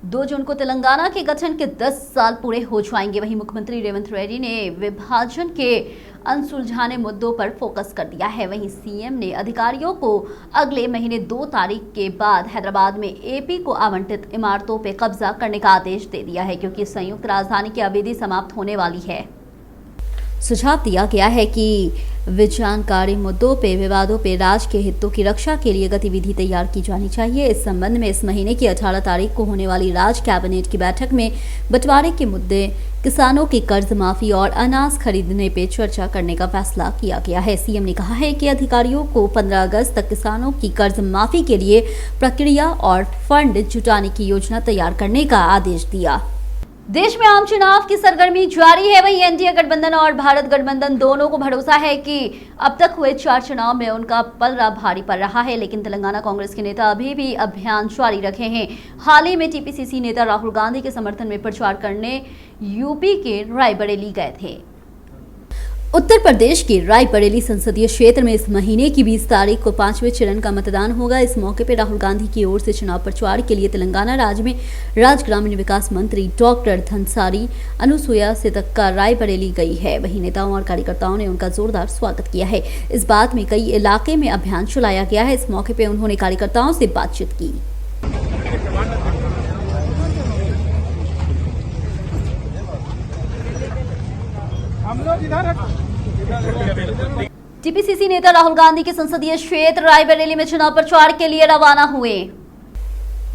2 जून को तेलंगाना के गठन के 10 साल पूरे हो जाएंगे। वहीं मुख्यमंत्री रेवंत रेड्डी ने विभाजन के अनसुलझाने मुद्दों पर फोकस कर दिया है। वहीं सीएम ने अधिकारियों को अगले महीने 2 तारीख के बाद हैदराबाद में एपी को आवंटित इमारतों पर कब्जा करने का आदेश दे दिया है, क्योंकि संयुक्त राजधानी की अवधि समाप्त होने वाली है। सुझाव दिया गया है कि विचारकारी मुद्दों पे विवादों पे राज्य के हितों की रक्षा के लिए गतिविधि तैयार की जानी चाहिए। इस संबंध में इस महीने की 18 तारीख को होने वाली राज्य कैबिनेट की बैठक में बंटवारे के मुद्दे, किसानों की कर्ज माफी और अनाज खरीदने पे चर्चा करने का फैसला किया गया है। सीएम ने कहा है कि अधिकारियों को 15 अगस्त तक किसानों की कर्ज माफी के लिए प्रक्रिया और फंड जुटाने की योजना तैयार करने का आदेश दिया। देश में आम चुनाव की सरगर्मी जारी है। वहीं एनडीए गठबंधन और भारत गठबंधन दोनों को भरोसा है कि अब तक हुए 4 चुनाव में उनका पलड़ा भारी पड़ रहा है, लेकिन तेलंगाना कांग्रेस के नेता अभी भी अभियान जारी रखे हैं। हाल ही में टीपीसीसी नेता राहुल गांधी के समर्थन में प्रचार करने यूपी के रायबरेली गए थे। उत्तर प्रदेश के रायबरेली संसदीय क्षेत्र में इस महीने की 20 तारीख को 5वें चरण का मतदान होगा। इस मौके पर राहुल गांधी की ओर से चुनाव प्रचार के लिए तेलंगाना राज्य में राज्य ग्रामीण विकास मंत्री डॉक्टर धनसारी अनुसुया सितक्का रायबरेली गई है। वहीं नेताओं और कार्यकर्ताओं ने उनका जोरदार स्वागत किया है। इस बात में कई इलाके में अभियान चलाया गया है। इस मौके पर उन्होंने कार्यकर्ताओं से बातचीत की। टीपीसीसी नेता राहुल गांधी के संसदीय क्षेत्र रायबरेली में चुनाव प्रचार के लिए रवाना हुए।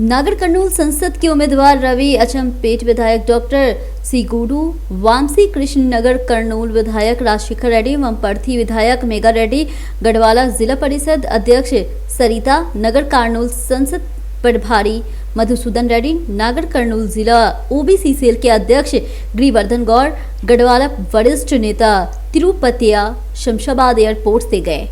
नागर कर्नूल संसद के उम्मीदवार रवि अचमपेट विधायक डॉक्टर सीगूडू, वामसी कृष्ण नगर कर्नूल विधायक राजशेखर रेड्डी, वमपर्थी विधायक मेगा रेड्डी, गढ़वाला जिला परिषद अध्यक्ष सरिता, नगर कर्नूल संसद प्रभारी मधुसूदन रेड्डी, नागर कर्नूल जिला ओबीसी सेल के अध्यक्ष गिरिवर्धन गौड़, गढ़वाला वरिष्ठ नेता तिरुपतिया शमशाबाद एयरपोर्ट से गए।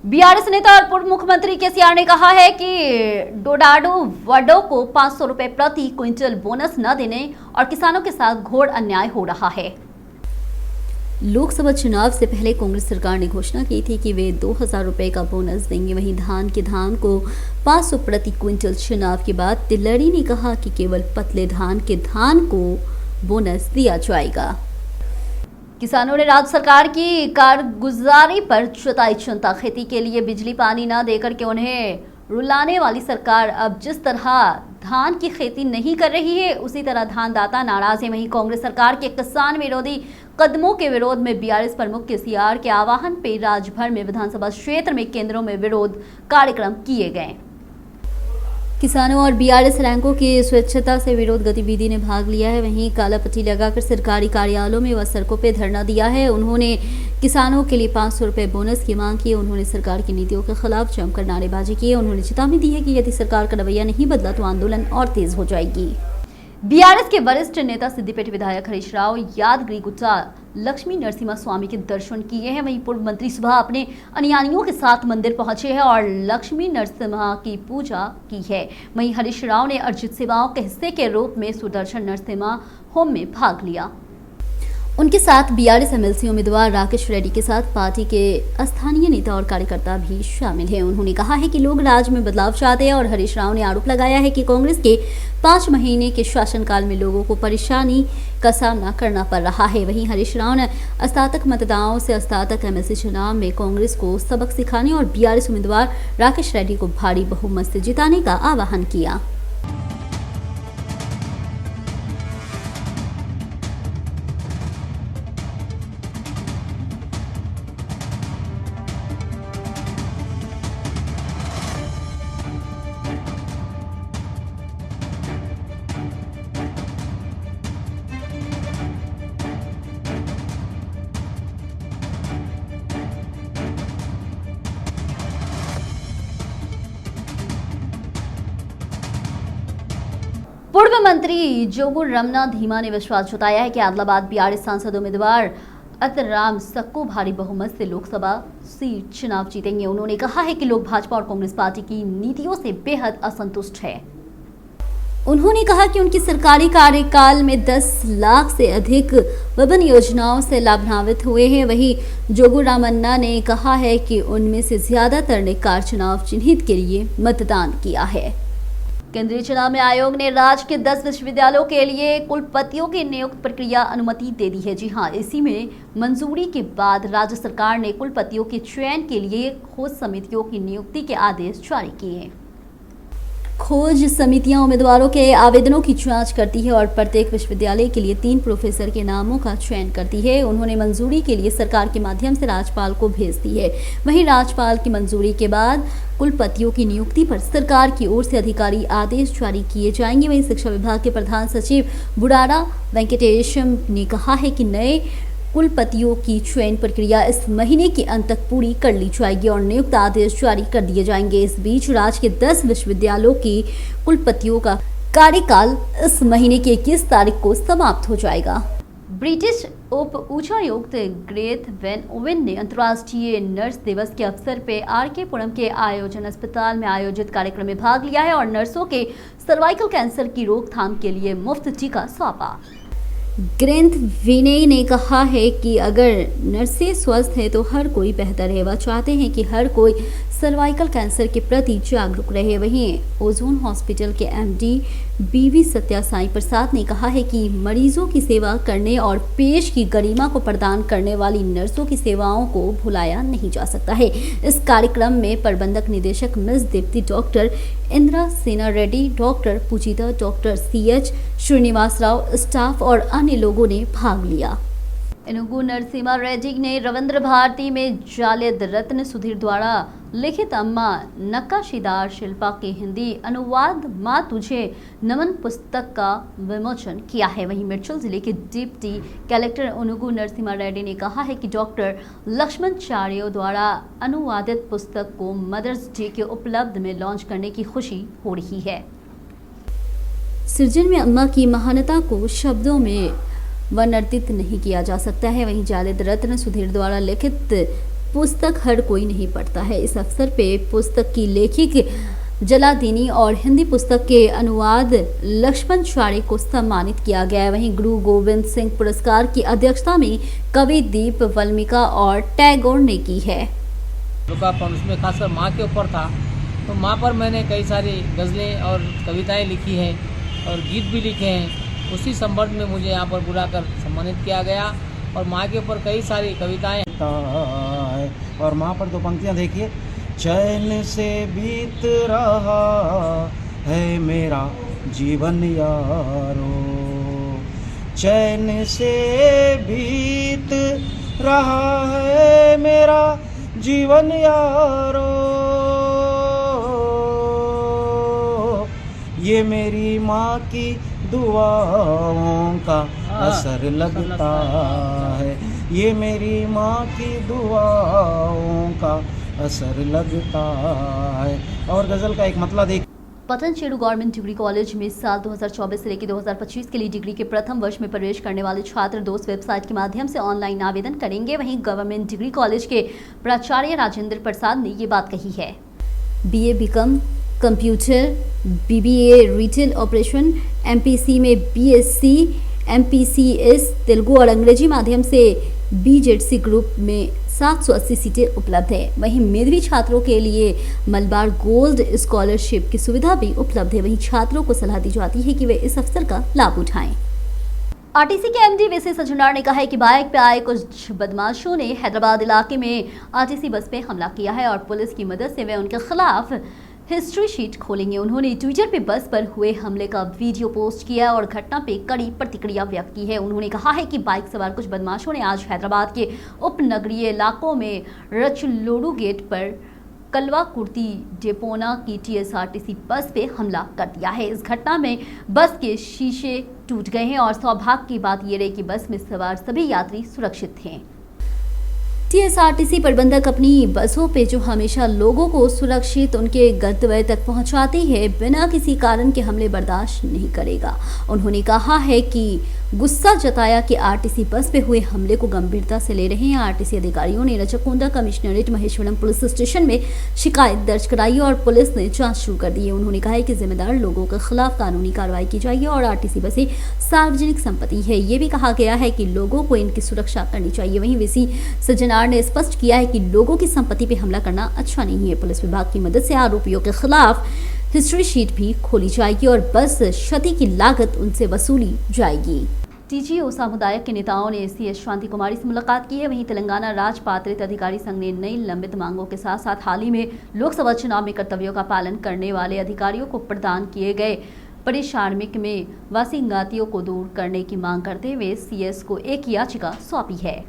बीआरएस नेता और पूर्व मुख्यमंत्री केसीआर ने कहा है कि डोडाडू वडो को 500 रुपए प्रति क्विंटल बोनस न देने और किसानों के साथ घोर अन्याय हो रहा है। लोकसभा चुनाव से पहले कांग्रेस सरकार ने घोषणा की थी कि वे 2000 रुपए का बोनस देंगे। वहीं धान को 500 प्रति क्विंटल चुनाव के बाद तिलड़ी ने कहा कि केवल पतले धान को बोनस दिया जाएगा। किसानों ने राज्य सरकार की कारगुजारी पर जताई चिंता। खेती के लिए बिजली पानी न देकर के उन्हें रुलाने वाली सरकार अब जिस तरह धान की खेती नहीं कर रही है, उसी तरह धानदाता नाराज है। वहीं कांग्रेस सरकार के किसान विरोधी कदमों के विरोध में बीआरएस प्रमुख केसीआर के आह्वान पर राज्य भर में विधानसभा क्षेत्र में केंद्रों में विरोध कार्यक्रम किए गए। किसानों और बीआरएस रैंकों की स्वेच्छता से विरोध गतिविधि ने भाग लिया है। वहीं काला पट्टी लगाकर सरकारी कार्यालयों में व सड़कों पर धरना दिया है। उन्होंने किसानों के लिए 500 रुपए बोनस की मांग की। उन्होंने सरकार की नीतियों के खिलाफ जमकर नारेबाजी की। उन्होंने चेतावनी दी है कि यदि सरकार का रवैया नहीं बदला तो आंदोलन और तेज हो जाएगी। बीआरएस के वरिष्ठ नेता सिद्दीपेट विधायक हरीश राव यादगिरी गुट्टा लक्ष्मी नरसिम्हा स्वामी के दर्शन किए हैं। वहीं पूर्व मंत्री सुबह अपने अनुयायियों के साथ मंदिर पहुंचे हैं और लक्ष्मी नरसिम्हा की पूजा की है। वहीं हरीश राव ने अर्जित सेवाओं के हिस्से के रूप में सुदर्शन नरसिम्हा होम में भाग लिया। उनके साथ बीआरएस एमएलसी उम्मीदवार राकेश रेड्डी के साथ पार्टी के स्थानीय नेता और कार्यकर्ता भी शामिल हैं। उन्होंने कहा है कि लोग राज्य में बदलाव चाहते हैं और हरीश राव ने आरोप लगाया है कि कांग्रेस के 5 महीने के शासनकाल में लोगों को परेशानी का सामना करना पड़ रहा है। वहीं हरीश राव ने स्नातक मतदाताओं से स्नातक एमएलसी चुनाव में कांग्रेस को सबक सिखाने और बीआरएस उम्मीदवार राकेश रेड्डी को भारी बहुमत से जिताने का आह्वान किया। पूर्व मंत्री जोगू रमना धीमा ने विश्वास जताया है कि आदिलाबाद बीआरएस सांसद उम्मीदवार अतराम सक्कू भारी बहुमत से लोकसभा सीट चुनाव जीतेंगे। उन्होंने कहा है कि लोग भाजपा और कांग्रेस पार्टी की नीतियों से बेहद असंतुष्ट है। उन्होंने कहा कि उनकी सरकारी कार्यकाल में 10 लाख से अधिक विभिन्न योजनाओं से लाभान्वित हुए हैं। वहीं जोगू रामन्ना ने कहा है कि उनमें से ज्यादातर ने कार चुनाव चिन्हित के लिए मतदान किया है। केंद्रीय चुनाव आयोग ने राज्य के 10 विश्वविद्यालयों के लिए कुलपतियों की नियुक्ति प्रक्रिया अनुमति दे दी है। जी हां, इसी में मंजूरी के बाद राज्य सरकार ने कुलपतियों के चयन के लिए खोज समितियों की नियुक्ति के आदेश जारी किए। खोज समितियां उम्मीदवारों के आवेदनों की जांच करती है और प्रत्येक विश्वविद्यालय के लिए 3 प्रोफेसर के नामों का चयन करती है। उन्होंने मंजूरी के लिए सरकार के माध्यम से राज्यपाल को भेजती है। वहीं राज्यपाल की मंजूरी के बाद कुलपतियों की नियुक्ति पर सरकार की ओर से अधिकारी आदेश जारी किए जाएंगे। वहीं शिक्षा विभाग के प्रधान सचिव बुराड़ा वेंकटेशम ने कहा है कि नए कुलपतियों की चयन प्रक्रिया इस महीने के अंत तक पूरी कर ली जाएगी और नियुक्त आदेश जारी कर दिए जाएंगे। इस बीच राज्य के 10 विश्वविद्यालयों के कुलपतियों का कार्यकाल इस महीने की 21 तारीख को समाप्त हो जाएगा। ब्रिटिश उप उच्चायुक्त ग्रेथ वैन ओवेन ने अंतर्राष्ट्रीय नर्स दिवस के अवसर पर आर.के. पुरम के आयोजन अस्पताल में आयोजित कार्यक्रम में भाग लिया है और नर्सों के सर्वाइकल कैंसर की रोकथाम के लिए मुफ्त टीका सौंपा। ग्रेथ विनय ने कहा है कि अगर नर्सें स्वस्थ हैं तो हर कोई बेहतर है। वह चाहते हैं कि हर कोई सर्वाइकल कैंसर के प्रति जागरूक रहे। वहीं ओजोन हॉस्पिटल के एमडी बीवी सत्या साई प्रसाद ने कहा है कि मरीजों की सेवा करने और पेश की गरिमा को प्रदान करने वाली नर्सों की सेवाओं को भुलाया नहीं जा सकता है। इस कार्यक्रम में प्रबंधक निदेशक miss Deepti, doctor Indra Sena Reddy, doctor Pujita, doctor CH Srinivas Rao, staff और अन्य लोगों ने भाग लिया। एनुगु नरसिम्हा रेड्डी ने रविंद्र भारती में जालिद रत्न सुधीर द्वारा लिखित अम्मा नक्काशीदार शिल्पा के हिंदी अनुवाद माँ तुझे नमन पुस्तक का विमोचन किया है। वहीं मिर्चल जिले के डिप्टी कलेक्टर एनुगु नरसिम्हा रेड्डी ने कहा है कि डॉक्टर लक्ष्मण चार्यो द्वारा अनुवादित पुस्तक को मदर्स डे के उपलब्ध में लॉन्च करने की खुशी हो रही है। सृजन में अम्मा की महानता को शब्दों में वर्णित नहीं किया जा सकता है। वहीं जालिद रत्न सुधीर द्वारा लिखित पुस्तक हर कोई नहीं पढ़ता है। इस अवसर पे पुस्तक की लेखिक जलादीनी और हिंदी पुस्तक के अनुवाद लक्ष्मण चार्य को सम्मानित किया गया है। वहीं गुरु गोविंद सिंह पुरस्कार की अध्यक्षता में कवि दीप वल्मीका और टैगोर ने की है। उसमें खासकर माँ के ऊपर था, तो माँ पर मैंने कई सारी गज़लें और कविताएं लिखी हैं और गीत भी लिखे हैं। उसी संबंध में मुझे यहाँ पर बुलाकर सम्मानित किया गया और माँ के ऊपर कई सारी कविताएं। और माँ पर 2 पंक्तियाँ देखिए। चैन से बीत रहा है मेरा जीवन यारो, चैन से बीत रहा है मेरा जीवन यारो, ये मेरी माँ की दुआओं का असर लगता है, ये मेरी माँ की दुआओं का असर लगता है। और गज़ल का एक मतला देख। पतनचेरू गवर्नमेंट डिग्री कॉलेज में साल 2024 से लेकर 2025 के लिए डिग्री के प्रथम वर्ष में प्रवेश करने वाले छात्र दोस्त वेबसाइट के माध्यम से ऑनलाइन आवेदन करेंगे। वहीं गवर्नमेंट डिग्री कॉलेज के प्राचार्य राजेंद्र प्रसाद ने ये बात कही है। BA BCom computer, BBA retail operation, MPC में BSc, MPCS तेलुगु और अंग्रेजी माध्यम से BJC ग्रुप में 780 सीटें उपलब्ध है। वहीं मेधावी छात्रों के लिए मलबार गोल्ड स्कॉलरशिप की सुविधा भी उपलब्ध है। वहीं छात्रों को सलाह दी जाती है कि वे इस अवसर का लाभ उठाएं। आरटीसी के MD VC सज्जनार ने कहा है कि बाइक पे आए कुछ बदमाशों ने हैदराबाद इलाके में आरटीसी बस पे हमला किया है और पुलिस की मदद से वे उनके खिलाफ हिस्ट्री शीट खोलेंगे। उन्होंने ट्विटर पे बस पर हुए हमले का वीडियो पोस्ट किया और घटना पे कड़ी प्रतिक्रिया व्यक्त की है। उन्होंने कहा है कि बाइक सवार कुछ बदमाशों ने आज हैदराबाद के उपनगरीय इलाकों में रचलोडू गेट पर कलवा कुर्ती डेपोना की TSRTC बस पे हमला कर दिया है। इस घटना में बस के शीशे टूट गए हैं और सौभाग्य की बात यह रही कि बस में सवार सभी यात्री सुरक्षित थे। TSRTC प्रबंधक अपनी बसों पे जो हमेशा लोगों को सुरक्षित उनके गंतव्य तक पहुंचाती है, बिना किसी कारण के हमले बर्दाश्त नहीं करेगा। उन्होंने कहा है कि गुस्सा जताया कि आरटीसी बस पे हुए हमले को गंभीरता से ले रहे हैं। आरटीसी अधिकारियों ने Rachakonda commissionerate Maheshwaram police station में शिकायत दर्ज कराई और पुलिस ने जांच शुरू कर दी है। उन्होंने कहा है कि जिम्मेदार लोगों के खिलाफ कानूनी कार्रवाई की जाएगी और आरटीसी बसें सार्वजनिक संपत्ति है। ये भी कहा गया है कि लोगों को इनकी सुरक्षा करनी चाहिए। वहीं VC सज्जनार ने स्पष्ट किया है कि लोगों की संपत्ति पे हमला करना अच्छा नहीं है। पुलिस विभाग की मदद से आरोपियों के खिलाफ हिस्ट्री शीट भी खोली जाएगी और बस क्षति की लागत उनसे वसूली जाएगी। टीजीओ सामुदायिक के नेताओं ने सीएस शांति कुमारी से मुलाकात की है। वहीं तेलंगाना राज्य पात्रित अधिकारी संघ ने नई लंबित मांगों के साथ साथ हाल ही में लोकसभा चुनाव में कर्तव्यों का पालन करने वाले अधिकारियों को प्रदान किए गए परिश्रमिक में वासिंगातियों को दूर करने की मांग करते हुए सीएस को एक याचिका सौंपी है।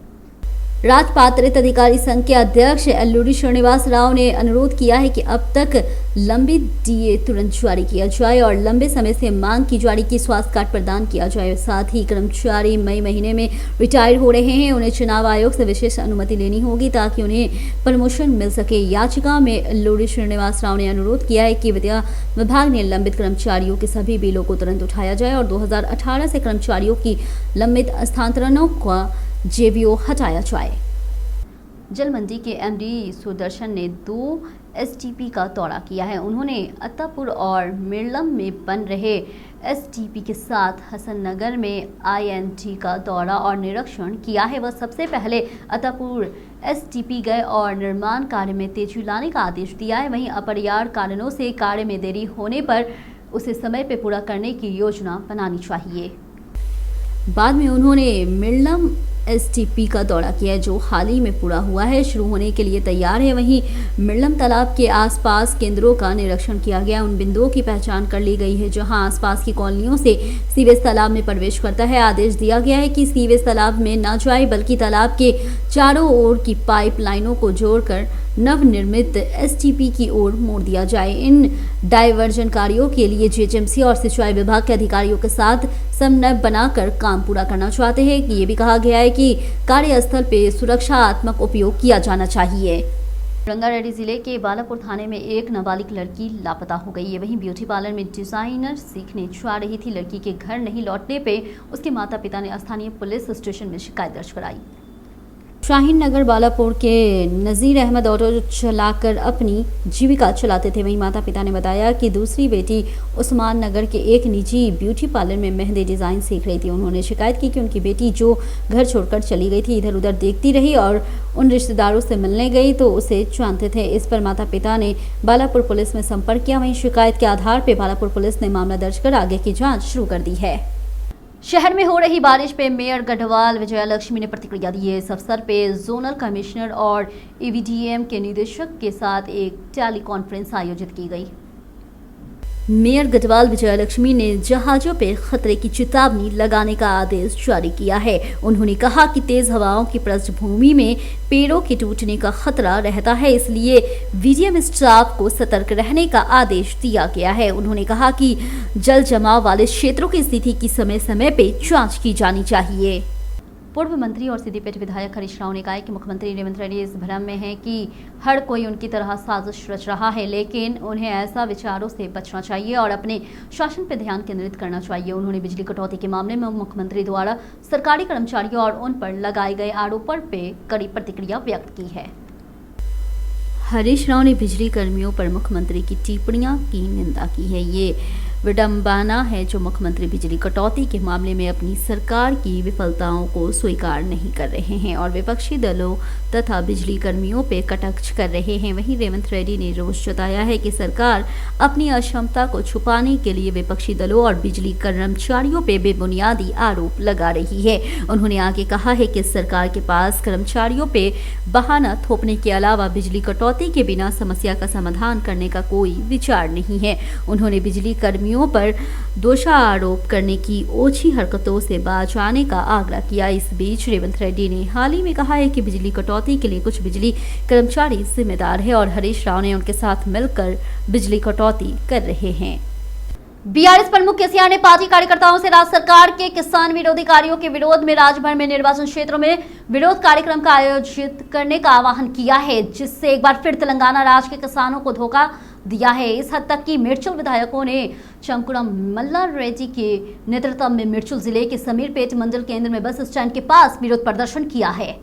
राज्य पात्रित अधिकारी संघ के अध्यक्ष एल्लूरी श्रीनिवास राव ने अनुरोध किया है कि अब तक लंबित डीए तुरंत जारी किया जाए और लंबे समय से मांग की जा रही की स्वास्थ्य कार्ड प्रदान किया जाए। साथ ही कर्मचारी मई महीने में रिटायर हो रहे हैं, उन्हें चुनाव आयोग से विशेष अनुमति लेनी होगी ताकि उन्हें प्रमोशन मिल सके। याचिका में एल्लूरी श्रीनिवास राव ने अनुरोध किया है कि विद्या विभाग ने लंबित कर्मचारियों के सभी बिलों को तुरंत उठाया जाए और 2018 से कर्मचारियों की लंबित स्थानांतरणों का जेवीओ हटाया जाए। जल मंडी के एमडी सुदर्शन ने 2 एसटीपी का दौरा किया है। उन्होंने अत्तापुर और मिर्लम में बन रहे एसटीपी के साथ हसननगर में आईएनटी का दौरा और निरीक्षण किया है। वह सबसे पहले अत्तापुर एसटीपी गए और निर्माण कार्य में तेजी लाने का आदेश दिया है। वहीं अपरिहार्य कारणों से कार्य में देरी होने पर उसे समय पर पूरा करने की योजना बनानी चाहिए। बाद में उन्होंने मिर्लम एसटीपी का दौरा किया है जो हाल ही में पूरा हुआ है, शुरू होने के लिए तैयार है। वहीं मिर्लम तालाब के आसपास केंद्रों का निरीक्षण किया गया। उन बिंदुओं की पहचान कर ली गई है जहां आसपास की कॉलोनियों से सीवेज तालाब में प्रवेश करता है। आदेश दिया गया है कि सीवेज तालाब में न जाए बल्कि तालाब के चारों ओर की पाइप लाइनों को जोड़कर नवनिर्मित एसटीपी की ओर मोड़ दिया जाए। इन डायवर्जन कार्यों के लिए जीएचएमसी और सिंचाई विभाग के अधिकारियों के साथ समन्वय बनाकर काम पूरा करना चाहते हैं। ये भी कहा गया है कि कार्यस्थल पे सुरक्षात्मक उपयोग किया जाना चाहिए। रंगारेड्डी जिले के बालापुर थाने में एक नाबालिग लड़की लापता हो गई है। वहीं ब्यूटी पार्लर में डिजाइनर सीखने जा रही थी। लड़की के घर नहीं लौटने पे उसके माता पिता ने स्थानीय पुलिस स्टेशन में शिकायत दर्ज कराई। शाहीन नगर बालापुर के नज़ीर अहमद ऑटो चलाकर अपनी जीविका चलाते थे। वहीं माता पिता ने बताया कि दूसरी बेटी उस्मान नगर के एक निजी ब्यूटी पार्लर में मेहंदी डिज़ाइन सीख रही थी। उन्होंने शिकायत की कि उनकी बेटी जो घर छोड़कर चली गई थी इधर उधर देखती रही और उन रिश्तेदारों से मिलने गई तो उसे जानते थे। इस पर माता पिता ने बालापुर पुलिस में संपर्क किया। वहीं शिकायत के आधार पर बालापुर पुलिस ने मामला दर्ज कर आगे की जाँच शुरू कर दी है। शहर में हो रही बारिश पे मेयर गढ़वाल विजयलक्ष्मी ने प्रतिक्रिया दी है। इस अवसर पे जोनल कमिश्नर और ईवीडीएम के निदेशक के साथ एक टेली कॉन्फ्रेंस आयोजित की गई। मेयर गढ़वाल विजयलक्ष्मी ने जहाजों पे खतरे की चेतावनी लगाने का आदेश जारी किया है। उन्होंने कहा कि तेज हवाओं की पृष्ठभूमि में पेड़ों के टूटने का खतरा रहता है, इसलिए वीडीएम स्टाफ को सतर्क रहने का आदेश दिया गया है। उन्होंने कहा कि जल जमाव वाले क्षेत्रों की स्थिति की समय समय पे जांच की जानी चाहिए। पूर्व मंत्री और सिद्दीपेट विधायक हरीश राव ने कहा कि मुख्यमंत्री रेवंत रेड्डी इस भ्रम में है कि हर कोई उनकी तरह साजिश रच रहा है, लेकिन उन्हें ऐसा विचारों से बचना चाहिए और अपने शासन पर ध्यान केंद्रित करना चाहिए। उन्होंने बिजली कटौती के मामले में मुख्यमंत्री द्वारा सरकारी कर्मचारियों और उन पर लगाए गए आरोपों पर कड़ी प्रतिक्रिया व्यक्त की है। हरीश राव ने बिजली कर्मियों पर मुख्यमंत्री की टिप्पणियां की निंदा की है। ये विडंबना है जो मुख्यमंत्री बिजली कटौती के मामले में अपनी सरकार की विफलताओं को स्वीकार नहीं कर रहे हैं और विपक्षी दलों तथा बिजली कर्मियों पे कटाक्ष कर रहे हैं। वहीं रेवंत रेड्डी ने रोष जताया है कि सरकार अपनी अक्षमता को छुपाने के लिए विपक्षी दलों और बिजली कर्मचारियों पे बेबुनियादी आरोप लगा रही है। उन्होंने आगे कहा है कि सरकार के पास कर्मचारियों पे बहाना थोपने के अलावा बिजली कटौती के बिना समस्या का समाधान करने का कोई विचार नहीं है। उन्होंने बिजली कर्मियों पर दोषारोप करने की ओछी हरकतों से बाज आने का आग्रह किया। इस बीच रेवंत रेड्डी ने हाल ही में कहा है कि बिजली कटौती के लिए कुछ बिजली कर्मचारी जिम्मेदार है और हरीश राव ने उनके साथ मिलकर बिजली कटौती कर रहे हैं। बीआरएस प्रमुख केसीआर ने पार्टी कार्यकर्ताओं से राज्य सरकार के किसान विरोधी कार्यों के विरोध में राज्य भर में निर्वाचन क्षेत्रों में विरोध कार्यक्रम का आयोजित करने का आह्वान किया है, जिससे एक बार फिर तेलंगाना राज्य के किसानों को धोखा दिया है। इस हद तक कि मिर्चुल विधायकों ने चंकुड़म मल्ला रेड्डी के नेतृत्व में मिर्चुल जिले के समीरपेट मंडल केंद्र में बस स्टैंड के पास विरोध प्रदर्शन किया है।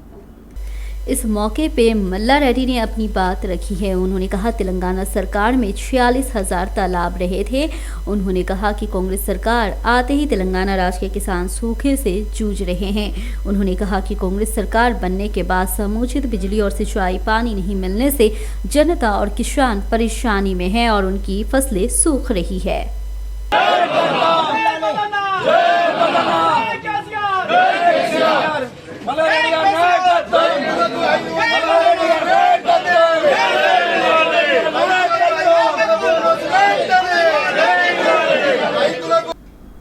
इस मौके पे मल्ला रेड्डी ने अपनी बात रखी है। उन्होंने कहा तेलंगाना सरकार में 46,000 तालाब रहे थे। उन्होंने कहा कि कांग्रेस सरकार आते ही तेलंगाना राज्य के किसान सूखे से जूझ रहे हैं। उन्होंने कहा कि कांग्रेस सरकार बनने के बाद समुचित बिजली और सिंचाई पानी नहीं मिलने से जनता और किसान परेशानी में है और उनकी फसलें सूख रही है।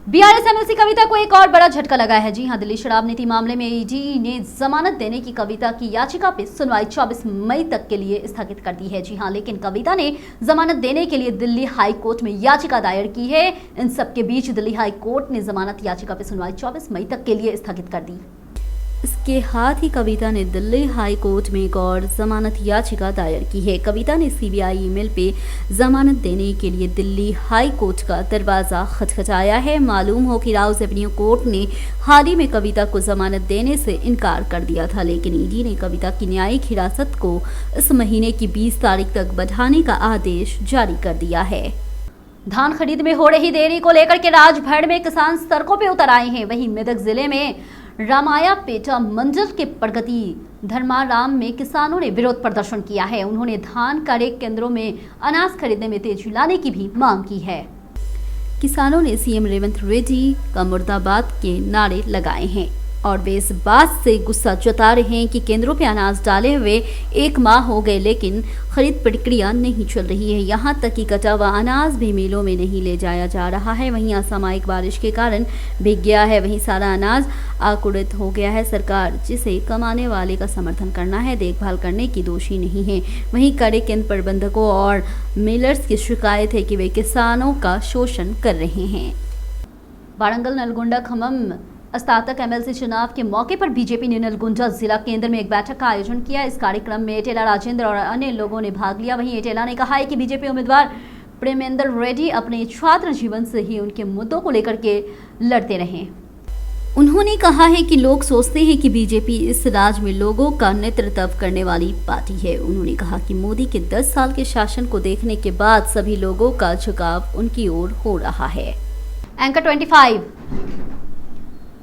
बीआरएस एमएलसी कविता को एक और बड़ा झटका लगा है। जी हां, दिल्ली शराब नीति मामले में ईडी ने जमानत देने की कविता की याचिका पे सुनवाई 24 मई तक के लिए स्थगित कर दी है। जी हां, लेकिन कविता ने जमानत देने के लिए दिल्ली हाई कोर्ट में याचिका दायर की है। इन सब के बीच दिल्ली हाई कोर्ट ने जमानत याचिका पे सुनवाई 24 मई तक के लिए स्थगित कर दी। इसके साथ ही कविता ने दिल्ली हाई कोर्ट में एक और जमानत याचिका दायर की है। कविता ने सीबीआई ईमेल पे जमानत देने के लिए दिल्ली हाई कोर्ट का दरवाजा खटखटाया है। मालूम हो कि राउज एवेन्यू कोर्ट ने हाल ही में कविता को जमानत देने से इनकार कर दिया था, लेकिन ईडी ने कविता की न्यायिक हिरासत को इस महीने की 20 तारीख तक बढ़ाने का आदेश जारी कर दिया है। धान खरीद में हो रही देरी को लेकर के राज्यभर में किसान सड़कों पे उतर आए हैं। वहीं मेदक जिले में रामायापेटा मंडल के प्रगति धर्माराम में किसानों ने विरोध प्रदर्शन किया है। उन्होंने धान क्रय केंद्रों में अनाज खरीदने में तेजी लाने की भी मांग की है। किसानों ने सीएम रेवंत रेड्डी का मुर्दाबाद के नारे लगाए हैं और वे इस बात से गुस्सा जता रहे हैं कि केंद्रों पे अनाज डाले हुए 1 माह हो गए लेकिन खरीद प्रक्रिया नहीं चल रही है। यहाँ तक कि कटा हुआ अनाज भी मिलों में नहीं ले जाया जा रहा है। वहीं असामयिक बारिश के कारण भीग गया है। वहीं सारा अनाज आकुरित हो गया है। सरकार जिसे कमाने वाले का समर्थन करना है, देखभाल करने की दोषी नहीं है। वहीं क्रय केंद्र प्रबंधकों और मिलर्स की शिकायत है कि वे किसानों का शोषण कर रहे हैं। वारंगल नलगोंडा खम्मम स्नातक एमएलसी चुनाव के मौके पर बीजेपी ने नलगोंडा जिला केंद्र में एक बैठक का आयोजन किया। इस कार्यक्रम में एटेला राजेंद्र और अन्य लोगों ने भाग लिया। वहीं एटेला ने कहा है कि बीजेपी उम्मीदवार प्रेमेंद्र रेड्डी अपने छात्र जीवन से ही उनके मुद्दों को लेकर के लड़ते रहे। उन्होंने कहा है कि लोग सोचते हैं कि बीजेपी इस राज्य में लोगों का नेतृत्व करने वाली पार्टी है। उन्होंने कहा कि मोदी के 10 साल के शासन को देखने के बाद सभी लोगों का झुकाव उनकी ओर हो रहा है। एंकर 25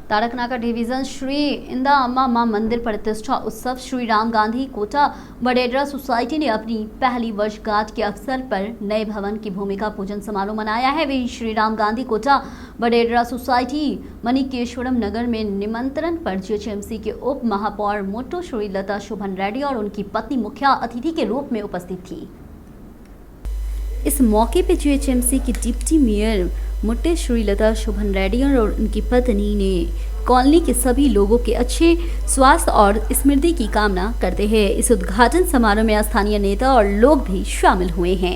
तारकनाका डिवीजन श्री इंदा अम्मा मां मंदिर प्रतिष्ठा उत्सव श्री राम गांधी कोटा वडेडरा सोसाइटी ने अपनी पहली वर्षगांठ के अवसर पर नए भवन की भूमिका पूजन समारोह मनाया है। वे श्री राम गांधी कोटा वडेडरा सोसाइटी मणिकेश्वरम नगर में निमंत्रण पर जीएचएमसी के उप महापौर मोटो श्री लता शोभन रेड्डी और उनकी पत्नी मुख्य अतिथि के रूप में उपस्थित थी। इस मौके पर जीएचएमसी की डिप्टी मेयर मुट्टे श्री लता शोभन रेड्डी और उनकी पत्नी ने कॉलोनी के सभी लोगों के अच्छे स्वास्थ्य और समृद्धि की कामना करते हैं। इस उद्घाटन समारोह में स्थानीय नेता और लोग भी शामिल हुए हैं।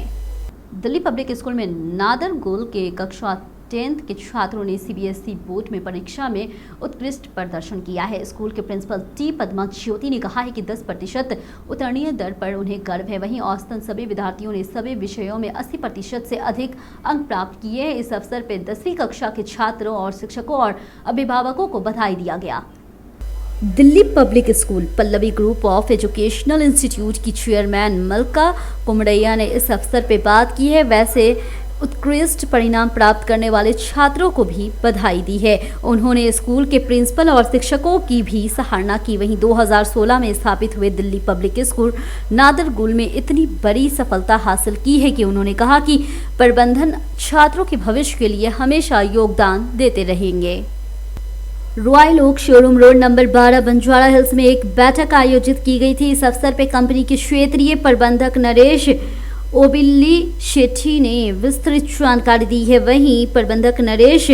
दिल्ली पब्लिक स्कूल में नादरगोल के कक्षा 10th के छात्रों ने सीबीएसई बोर्ड में परीक्षा में उत्कृष्ट प्रदर्शन किया है। स्कूल के प्रिंसिपल टी पद्मा ज्योति ने कहा है कि 10% उत्तीर्ण दर पर उन्हें गर्व है। वहीं औसतन सभी विद्यार्थियों ने सभी विषयों में 80% से अधिक अंक प्राप्त किए हैं। इस अवसर पर 10वीं कक्षा के छात्रों और शिक्षकों और अभिभावकों को बधाई दिया गया। Delhi public school Pallavi group of educational institute की चेयरमैन मलका कुमड़ैया ने इस अवसर पर बात की है। वैसे उत्कृष्ट परिणाम प्राप्त करने वाले छात्रों को भी बधाई दी है। उन्होंने स्कूल के प्रिंसिपल और शिक्षकों की भी सराहना की। वहीं 2016 में स्थापित हुए दिल्ली पब्लिक स्कूल नादरगोल में इतनी बड़ी सफलता हासिल की है कि उन्होंने कहा कि प्रबंधन छात्रों के भविष्य के लिए हमेशा योगदान देते रहेंगे। Royal oak showroom road number 12 Banjara hills में एक बैठक आयोजित की गई थी। इस अवसर पर कंपनी के क्षेत्रीय प्रबंधक नरेश ओबिली शेट्टी ने विस्तृत जानकारी दी है। वहीं प्रबंधक नरेश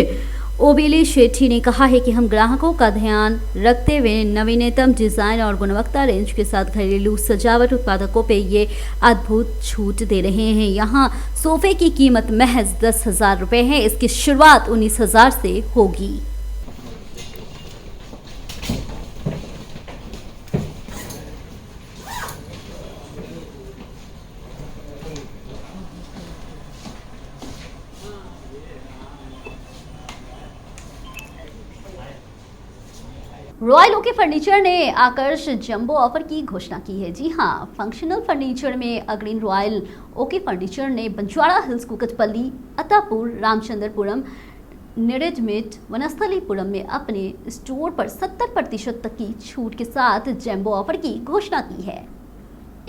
ओबिली शेट्टी ने कहा है कि हम ग्राहकों का ध्यान रखते हुए नवीनतम डिजाइन और गुणवत्ता रेंज के साथ घरेलू सजावट उत्पादकों पे ये अद्भुत छूट दे रहे हैं। यहाँ सोफे की कीमत महज 10,000 रुपये है। इसकी शुरुआत 19,000 से होगी। रॉयल ओके फर्नीचर ने आकर्ष जंबो ऑफर की घोषणा की है। जी हां, फंक्शनल फर्नीचर में अग्रणी रॉयल ओके फर्नीचर ने बंजारा हिल्स, कुकटपल्ली, अत्तापुर, रामचंद्रपुरम, निरजमेट, वनस्थलीपुरम में अपने स्टोर पर 70% तक की छूट के साथ जंबो ऑफर की घोषणा की है।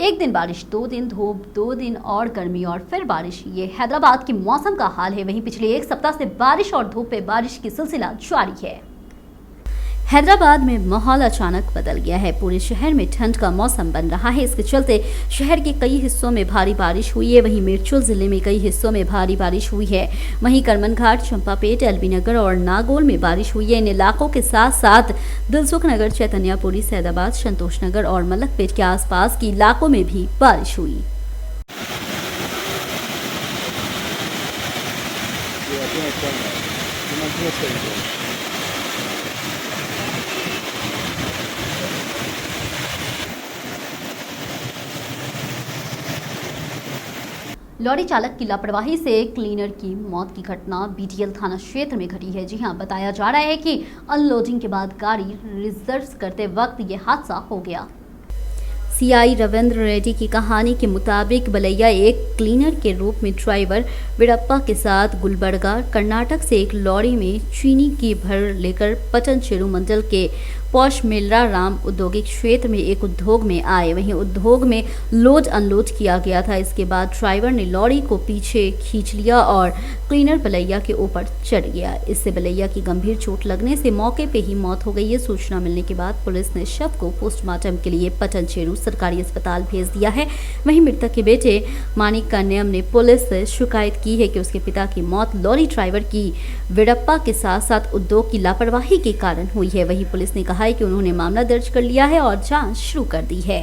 एक दिन बारिश, 2 दिन धूप, 2 दिन और गर्मी और फिर बारिश, ये हैदराबाद के मौसम का हाल है। वहीं पिछले एक सप्ताह से बारिश और धूप पे बारिश की सिलसिला जारी है। हैदराबाद में माहौल अचानक बदल गया है। पूरे शहर में ठंड का मौसम बन रहा है। इसके चलते शहर के कई हिस्सों में भारी बारिश हुई है। वहीं मिर्चुल जिले में कई हिस्सों में भारी बारिश हुई है। वहीं करमन घाट, चंपापेट, एलबी नगर और नागौर में बारिश हुई है। इन इलाकों के साथ साथ दिलसुख नगर, चैतन्यपुरी, सैदाबाद, संतोष नगर और मलकपेट के आसपास के इलाकों में भी बारिश हुई। लॉरी चालक की लापरवाही से क्लीनर की मौत की घटना बीटीएल थाना क्षेत्र में घटी है। जी हां, बताया जा रहा है कि अनलोडिंग के बाद गाड़ी रिजर्व करते वक्त ये हादसा हो गया। सीआई रविंद्र रेड्डी की कहानी के मुताबिक बलैया एक क्लीनर के रूप में ड्राइवर वीरप्पा के साथ गुलबर्गा, कर्नाटक से एक लॉरी में चीनी की भर लेकर पटनचेरू मंडल के पौष मेलरा राम औद्योगिक क्षेत्र में एक उद्योग में आए। वहीं उद्योग में लोड अनलोड किया गया था। इसके बाद ड्राइवर ने लॉरी को पीछे खींच लिया और क्लीनर बलैया के ऊपर चढ़ गया। इससे बलैया की गंभीर चोट लगने से मौके पे ही मौत हो गई है। सूचना मिलने के बाद पुलिस ने शव को पोस्टमार्टम के लिए पटनचेरू सरकारी अस्पताल भेज दिया है। वहीं मृतक के बेटे मानिक कन्यम ने पुलिस से शिकायत की है कि उसके पिता की मौत लॉरी ड्राइवर की वीरप्पा के साथ साथ उद्योग की लापरवाही के कारण हुई है। वही पुलिस ने कहा है कि उन्होंने मामला दर्ज कर लिया है और जांच शुरू कर दी है।